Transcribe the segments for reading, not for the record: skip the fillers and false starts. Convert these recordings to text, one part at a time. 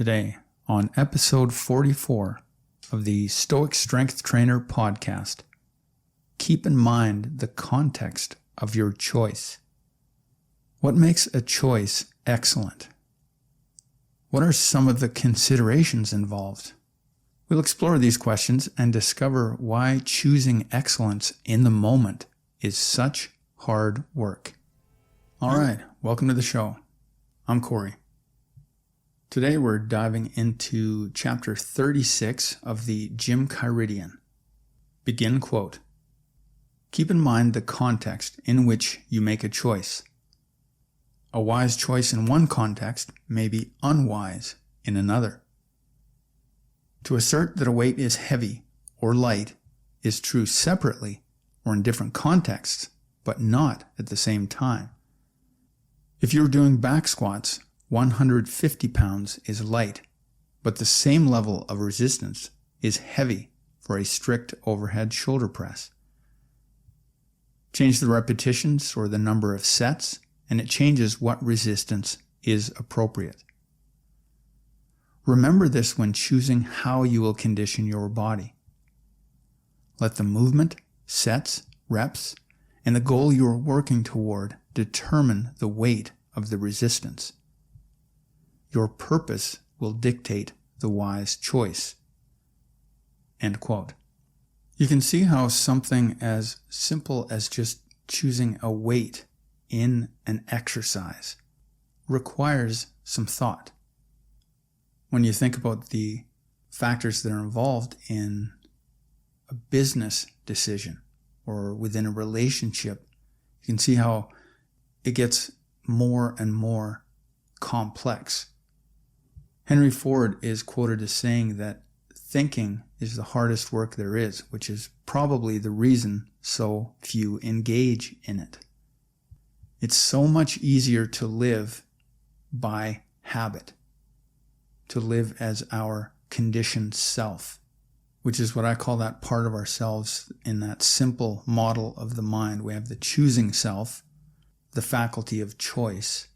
today on episode 44 of the Stoic Strength Trainer podcast. Keep in mind the context of your choice. What makes a choice excellent? What are some of the considerations involved? We'll explore these questions and discover why choosing excellence in the moment is such hard work. All right, welcome to the show. I'm Corey. Today we're diving into chapter 36 of the Gymchiridion. Begin quote. Keep in mind the context in which you make a choice. A wise choice in one context may be unwise in another. To assert that a weight is heavy or light is true separately or in different contexts, but not at the same time. If you're doing back squats, 150 pounds is light, but the same level of resistance is heavy for a strict overhead shoulder press. Change the repetitions or the number of sets, and it changes what resistance is appropriate. Remember this when choosing how you will condition your body. Let the movement, sets, reps, and the goal you are working toward determine the weight of the resistance. Your purpose will dictate the wise choice. End quote. You can see how something as simple as just choosing a weight in an exercise requires some thought. When you think about the factors that are involved in a business decision or within a relationship, you can see how it gets more and more complex. Henry Ford is quoted as saying that thinking is the hardest work there is, which is probably the reason so few engage in it. It's so much easier to live by habit, to live as our conditioned self, which is what I call that part of ourselves in that simple model of the mind. We have the choosing self, the faculty of choice,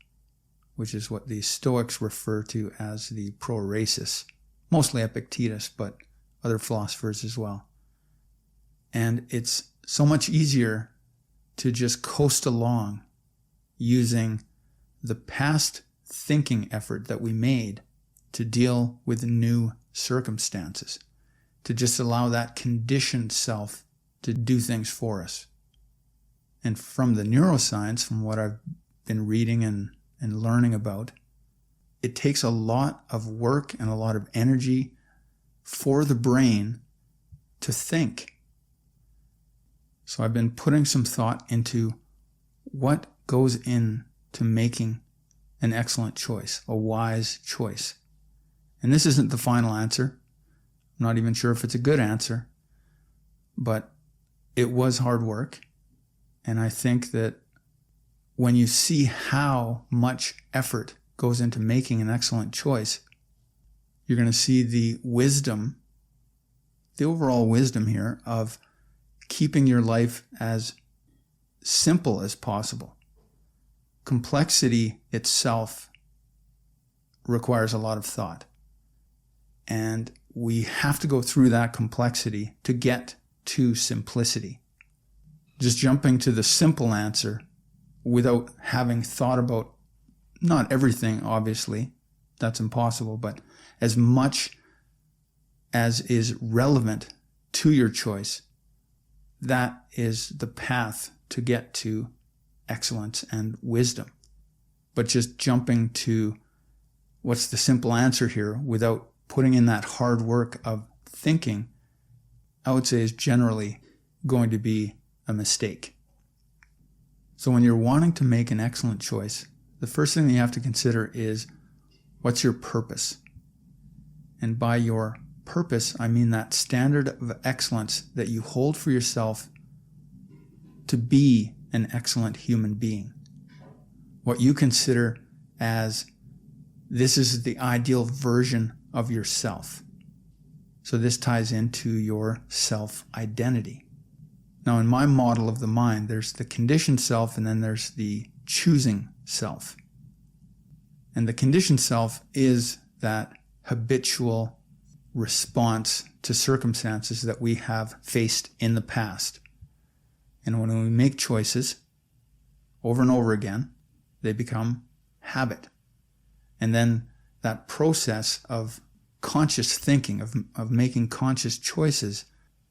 which is what the Stoics refer to as the proeresis, mostly Epictetus, but other philosophers as well. And it's so much easier to just coast along using the past thinking effort that we made to deal with new circumstances, to just allow that conditioned self to do things for us. And from the neuroscience, from what I've been reading and learning about, it takes a lot of work and a lot of energy for the brain to think. So I've been putting some thought into what goes into making an excellent choice, a wise choice. And this isn't the final answer. I'm not even sure if it's a good answer, but it was hard work. And I think that when you see how much effort goes into making an excellent choice, you're going to see the wisdom, the overall wisdom here of keeping your life as simple as possible. Complexity itself requires a lot of thought. And we have to go through that complexity to get to simplicity. Just jumping to the simple answer without having thought about not everything, obviously, that's impossible, but as much as is relevant to your choice, that is the path to get to excellence and wisdom. But just jumping to what's the simple answer here without putting in that hard work of thinking, I would say is generally going to be a mistake. So when you're wanting to make an excellent choice, the first thing that you have to consider is, what's your purpose? And by your purpose, I mean that standard of excellence that you hold for yourself to be an excellent human being. What you consider as, this is the ideal version of yourself. So this ties into your self-identity. Now, in my model of the mind, there's the conditioned self and then there's the choosing self. And the conditioned self is that habitual response to circumstances that we have faced in the past. And when we make choices over and over again, they become habit. And then that process of conscious thinking, of making conscious choices,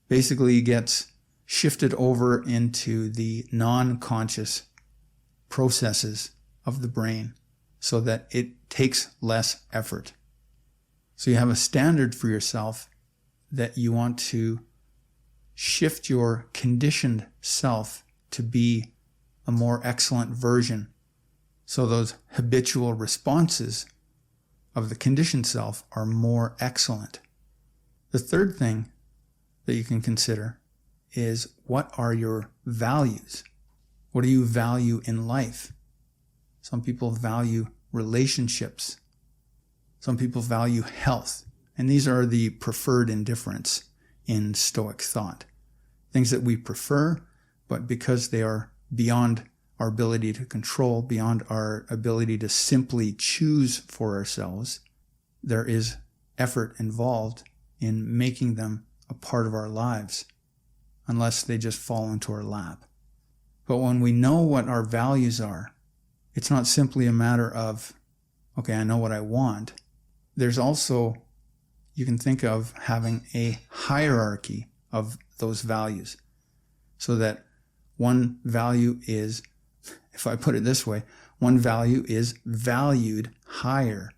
basically gets shifted over into the non-conscious processes of the brain so that it takes less effort. So you have a standard for yourself that you want to shift your conditioned self to be a more excellent version. So those habitual responses of the conditioned self are more excellent. The third thing that you can consider is, what are your values? What do you value in life? Some people value relationships. Some people value health. And these are the preferred indifferents in Stoic thought. Things that we prefer, but because they are beyond our ability to control, beyond our ability to simply choose for ourselves, there is effort involved in making them a part of our lives, unless they just fall into our lap. But when we know what our values are, it's not simply a matter of, okay, I know what I want. There's also, you can think of having a hierarchy of those values, so that one value is, if I put it this way, one value is valued higher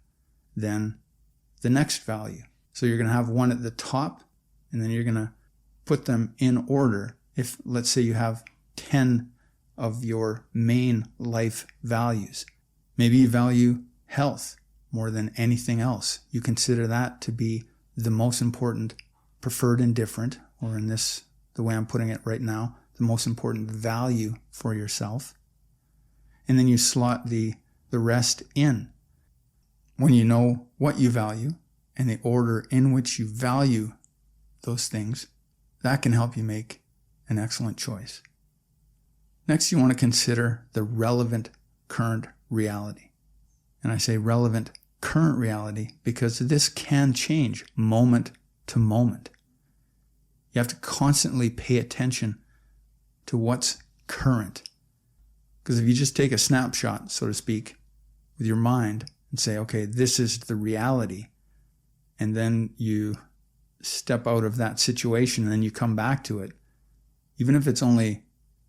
than the next value. So you're going to have one at the top, and then you're going to put them in order. If, let's say, you have 10 of your main life values, maybe you value health more than anything else. You consider that to be the most important preferred indifferent, or in this, the way I'm putting it right now, the most important value for yourself. And then you slot the rest in. When you know what you value and the order in which you value those things, that can help you make an excellent choice. Next, you want to consider the relevant current reality. And I say relevant current reality because this can change moment to moment. You have to constantly pay attention to what's current. Because if you just take a snapshot, so to speak, with your mind and say, okay, this is the reality, and then you step out of that situation and then you come back to it, even if it's only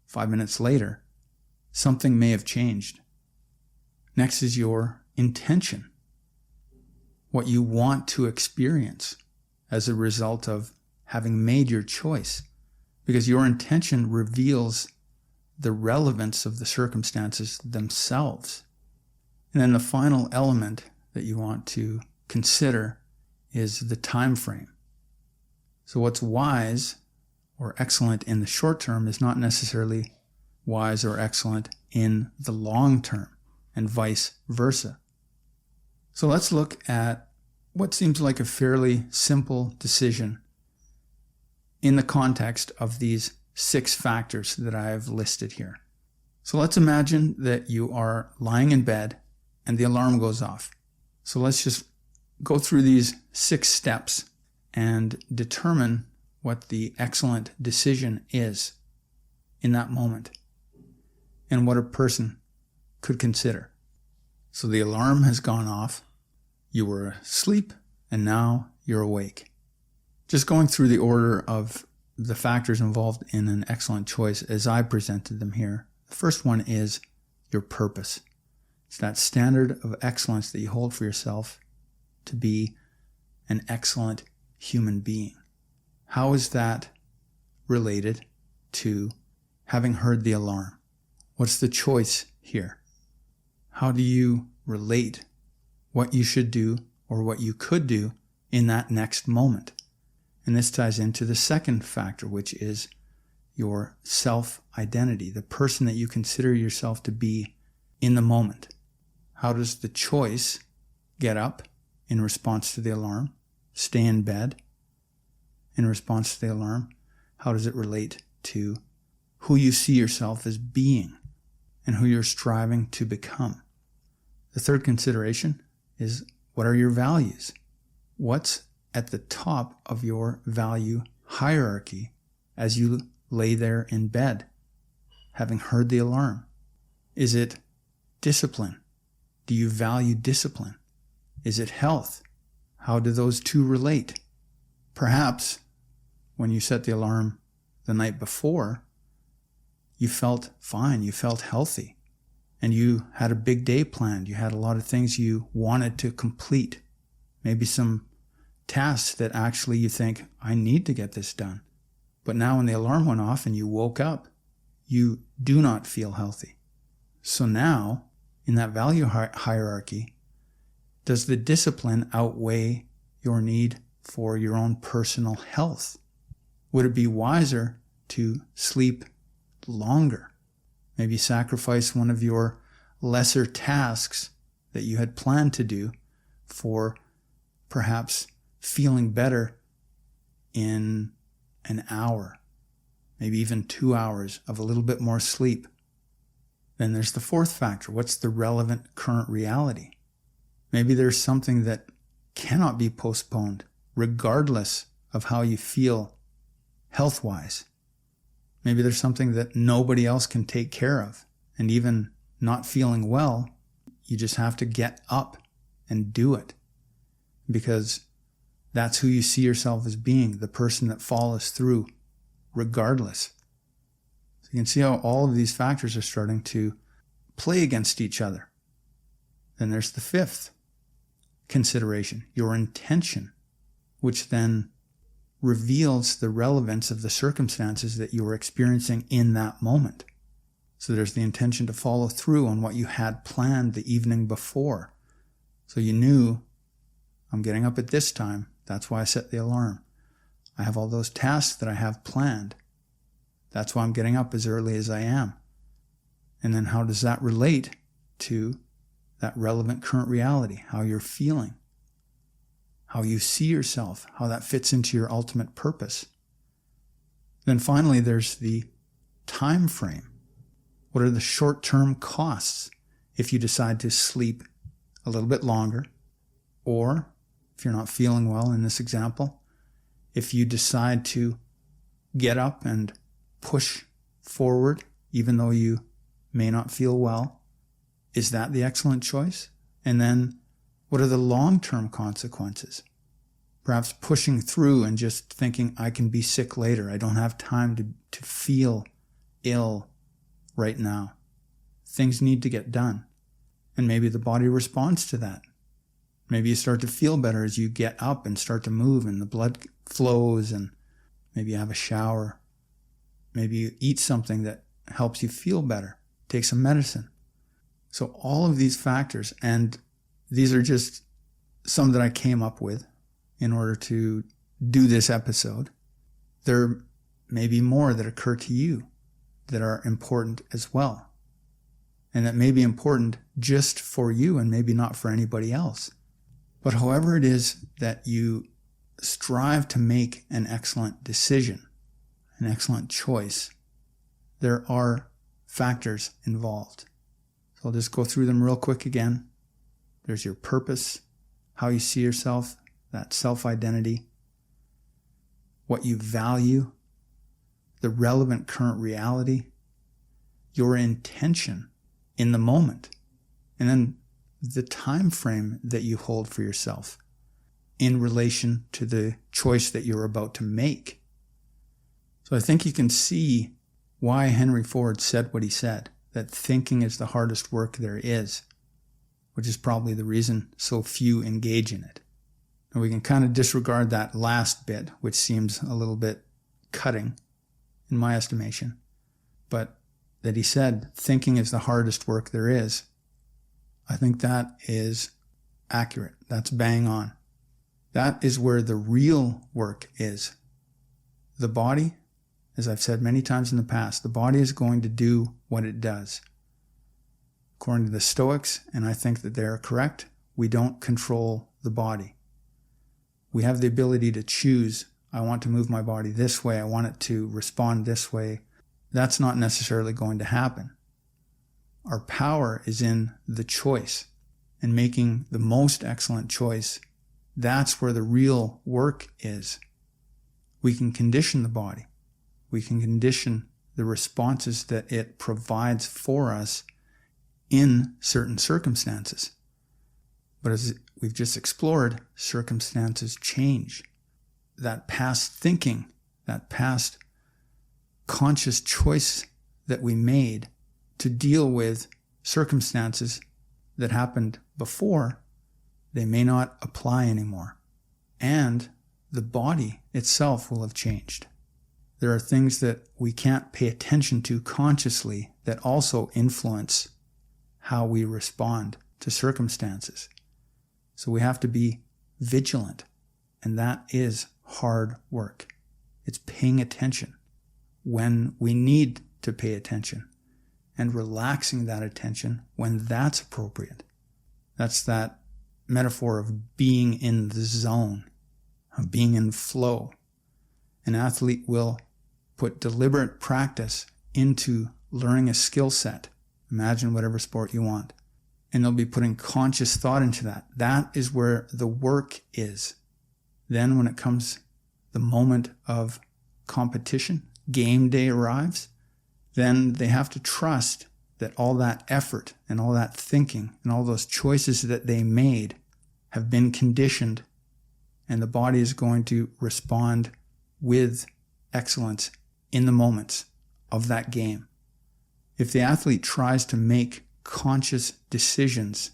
5 minutes later, something may have changed. Next is your intention, what you want to experience as a result of having made your choice, because your intention reveals the relevance of the circumstances themselves. And then the final element that you want to consider is the time frame. So what's wise or excellent in the short term is not necessarily wise or excellent in the long term, and vice versa. So let's look at what seems like a fairly simple decision in the context of these 6 factors that I have listed here. So let's imagine that you are lying in bed and the alarm goes off. So let's just go through these 6 steps and determine what the excellent decision is in that moment and what a person could consider. So the alarm has gone off, you were asleep, and now you're awake. Just going through the order of the factors involved in an excellent choice as I presented them here. The first one is your purpose. It's that standard of excellence that you hold for yourself to be an excellent human being. How is that related to having heard the alarm? What's the choice here? How do you relate what you should do or what you could do in that next moment? And this ties into the second factor, which is your self-identity, the person that you consider yourself to be in the moment. How does the choice get up in response to the alarm, stay in bed in response to the alarm? How does it relate to who you see yourself as being and who you're striving to become? The third consideration is, what are your values? What's at the top of your value hierarchy as you lay there in bed, having heard the alarm? Is it discipline? Do you value discipline? Is it health? How do those two relate? Perhaps when you set the alarm the night before, you felt fine, you felt healthy, and you had a big day planned. You had a lot of things you wanted to complete. Maybe some tasks that actually you think, I need to get this done. But now when the alarm went off and you woke up, you do not feel healthy. So now, in that value hierarchy, does the discipline outweigh your need for your own personal health? Would it be wiser to sleep longer? Maybe sacrifice one of your lesser tasks that you had planned to do for perhaps feeling better in an hour, maybe even 2 hours of a little bit more sleep. Then there's the fourth factor. What's the relevant current reality? Maybe there's something that cannot be postponed, regardless of how you feel health-wise. Maybe there's something that nobody else can take care of. And even not feeling well, you just have to get up and do it. Because that's who you see yourself as being, the person that follows through, regardless. So you can see how all of these factors are starting to play against each other. Then there's the fifth consideration, your intention, which then reveals the relevance of the circumstances that you were experiencing in that moment. So there's the intention to follow through on what you had planned the evening before. So you knew, I'm getting up at this time. That's why I set the alarm. I have all those tasks that I have planned. That's why I'm getting up as early as I am. And then how does that relate to that relevant current reality? How you're feeling, how you see yourself, how that fits into your ultimate purpose. Then finally, there's the time frame. What are the short-term costs if you decide to sleep a little bit longer? Or, if you're not feeling well in this example, if you decide to get up and push forward, even though you may not feel well, is that the excellent choice? And then, what are the long-term consequences? Perhaps pushing through and just thinking, I can be sick later. I don't have time to feel ill right now. Things need to get done. And maybe the body responds to that. Maybe you start to feel better as you get up and start to move and the blood flows, and maybe you have a shower. Maybe you eat something that helps you feel better. Take some medicine. So all of these factors, and these are just some that I came up with in order to do this episode. There may be more that occur to you that are important as well. And that may be important just for you and maybe not for anybody else. But however it is that you strive to make an excellent decision, an excellent choice, there are factors involved. So I'll just go through them real quick again. There's your purpose, how you see yourself, that self-identity, what you value, the relevant current reality, your intention in the moment, and then the time frame that you hold for yourself in relation to the choice that you're about to make. So I think you can see why Henry Ford said what he said, that thinking is the hardest work there is, which is probably the reason so few engage in it. And we can kind of disregard that last bit, which seems a little bit cutting in my estimation, but that he said thinking is the hardest work there is. I think that is accurate. That's bang on. That is where the real work is. The body, as I've said many times in the past, the body is going to do what it does. According to the Stoics, and I think that they're correct, we don't control the body. We have the ability to choose, I want to move my body this way, I want it to respond this way. That's not necessarily going to happen. Our power is in the choice and making the most excellent choice That's where the real work is. We can condition the body. We can condition the responses that it provides for us in certain circumstances. But as we've just explored, circumstances change. That past thinking, that past conscious choice that we made to deal with circumstances that happened before, they may not apply anymore. And the body itself will have changed. There are things that we can't pay attention to consciously that also influence how we respond to circumstances. So we have to be vigilant, and that is hard work. It's paying attention when we need to pay attention and relaxing that attention when that's appropriate. That's that metaphor of being in the zone, of being in flow. An athlete will put deliberate practice into learning a skill set. Imagine whatever sport you want. And they'll be putting conscious thought into that. That is where the work is. Then when it comes the moment of competition, game day arrives, then they have to trust that all that effort and all that thinking and all those choices that they made have been conditioned, and the body is going to respond with excellence in the moments of that game. If the athlete tries to make conscious decisions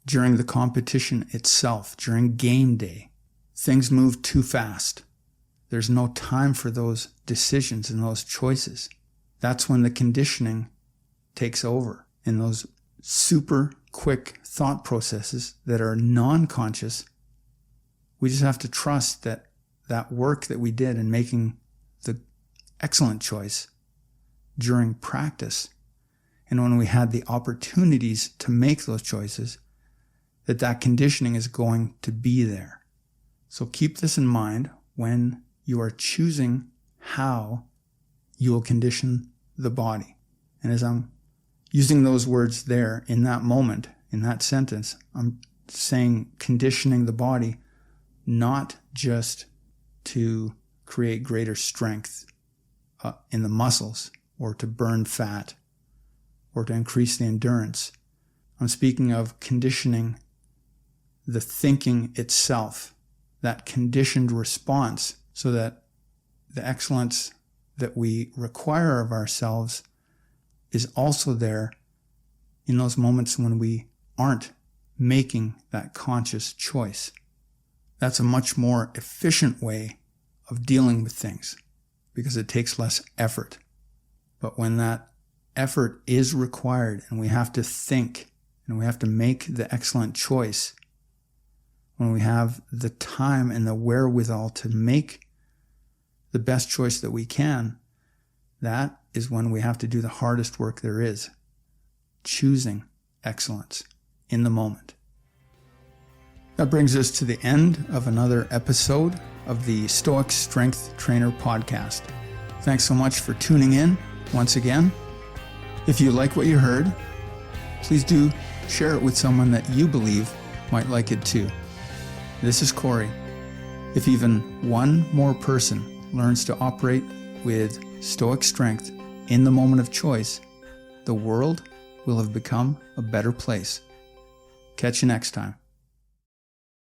during the competition itself, during game day, things move too fast. There's no time for those decisions and those choices. That's when the conditioning takes over, and those super quick thought processes that are non-conscious, we just have to trust that that work that we did in making the excellent choice during practice, and when we had the opportunities to make those choices, that conditioning is going to be there. So keep this in mind when you are choosing how you will condition the body. And as I'm using those words there in that moment, in that sentence, I'm saying conditioning the body not just to create greater strength in the muscles or to burn fat or to increase the endurance. I'm speaking of conditioning the thinking itself, that conditioned response, so that the excellence that we require of ourselves is also there in those moments when we aren't making that conscious choice. That's a much more efficient way of dealing with things because it takes less effort. But when that effort is required and we have to think and we have to make the excellent choice, when we have the time and the wherewithal to make the best choice that we can, that is when we have to do the hardest work there is, choosing excellence in the moment. That brings us to the end of another episode of the Stoic Strength Trainer podcast. Thanks so much for tuning in once again. If you like what you heard, please do share it with someone that you believe might like it too. This is Corey. If even one more person learns to operate with stoic strength in the moment of choice, the world will have become a better place. Catch you next time.